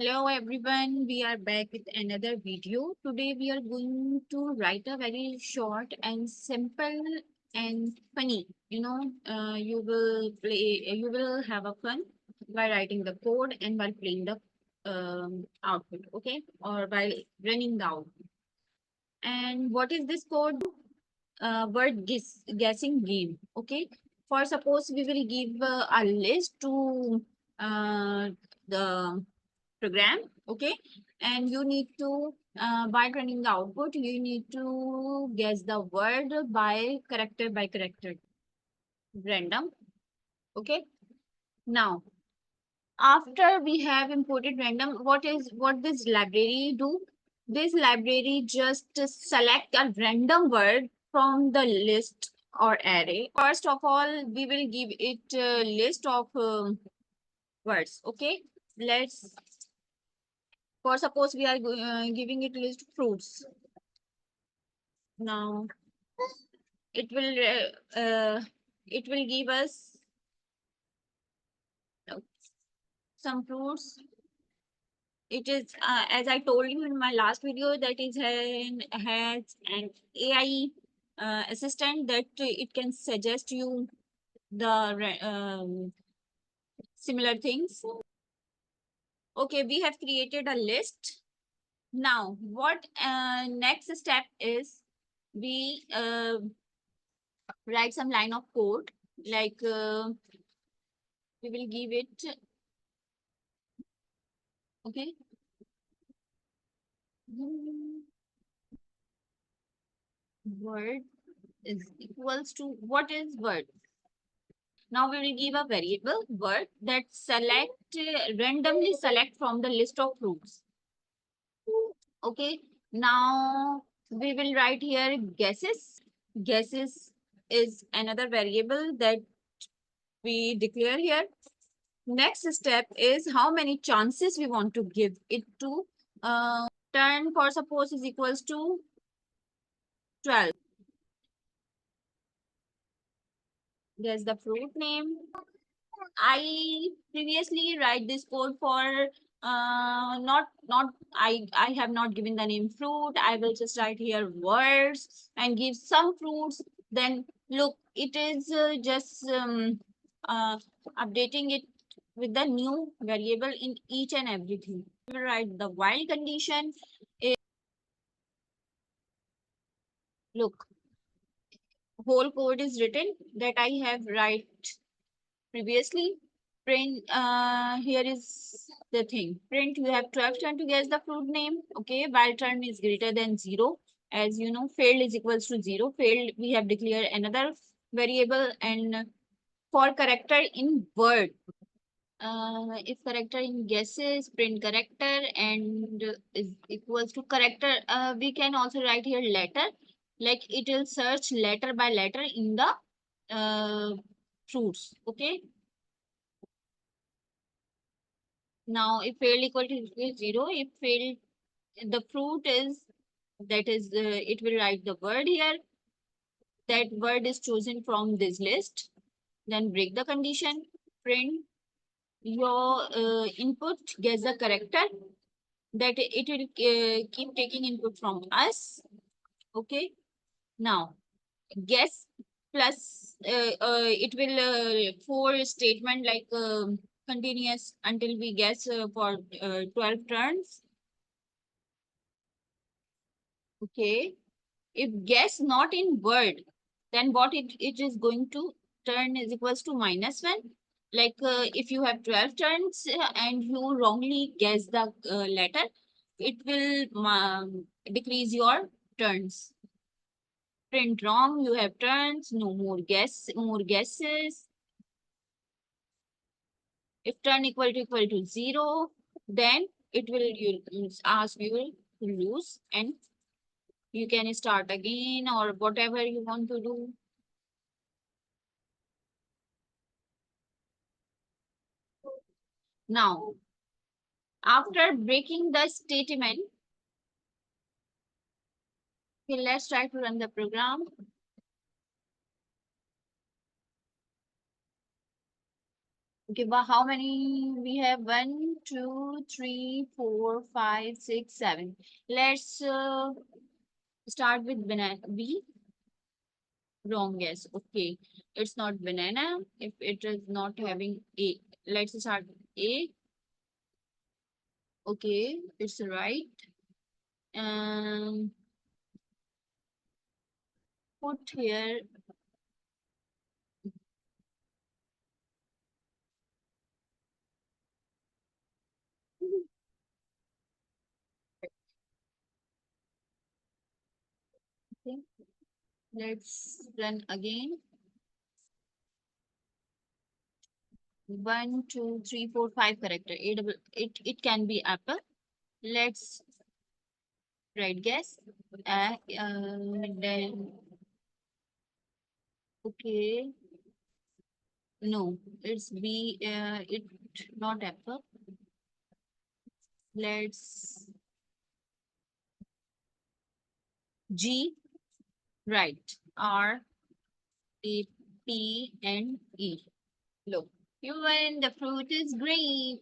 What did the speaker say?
Hello everyone, we are back with another video. Today we are going to write a very short and simple and funny. You will have a fun by writing the code and while playing the output, okay, or while running the output. And what is this code? Guessing game, okay. For suppose we will give a list to the program, okay, and you need to by running the output you need to guess the word by character random, okay. Now after we have imported random, what this library do? This library just select a random word from the list or array. First of all we will give it a list of words, okay. Let's For suppose we are giving it list fruits. Now it will it will give us uh, some fruits. It is as I told you in my last video that has an AI assistant that it can suggest you the similar things. Okay, we have created a list. Now what next step is we write some line of code like we will give it, okay. Word is equals to what is word. Now we will give a variable word that randomly select from the list of fruits, okay. Now we will write here guesses is another variable that we declare here. Next step is how many chances we want to give it to. Turn for suppose is equals to 12. Guess the fruit name. I previously write this code for not I have not given the name fruit. I will just write here words and give some fruits. Then look, it is just uh, updating it with the new variable in each and everything. We will write the while condition. Look, whole code is written that I have write previously. Print here is the thing. Print you have 12 turn to guess the fruit name. Okay, while term is greater than 0. As you know, failed is equals to 0. Failed we have declared another variable, and for character in word. If character in guesses, print character and is equals to character. We can also write here letter, like it will search letter by letter in the fruits. Okay. Now, if failed equal to 0, if failed, the fruit is, it will write the word here. That word is chosen from this list. Then break the condition, print your input, guess the character, that it will keep taking input from us. Okay. Now, guess plus, it will for statement like continuous until we guess for 12 turns. Okay. If guess not in word, then what it is going to turn is equals to -1. Like if you have 12 turns and you wrongly guess the letter, it will decrease your turns. Print wrong, you have turns, no more guesses. If turn equal to 0, then it will you ask you to lose and you can start again or whatever you want to do. Now, after breaking the statement, okay, let's try to run the program. Okay, but how many we have? 1, 2, 3, 4, 5, 6, 7. Let's start with banana. B. Wrong guess. Okay, it's not banana. If it is not having A, let's start A. Okay, it's right. And put here. Okay, let's run again. 1, 2, 3, 4, 5 character. It can be apple. Let's right guess. Then okay. No, it's B. It not apple. Let's G. Right. R A P and E. Look. You win. The fruit is green.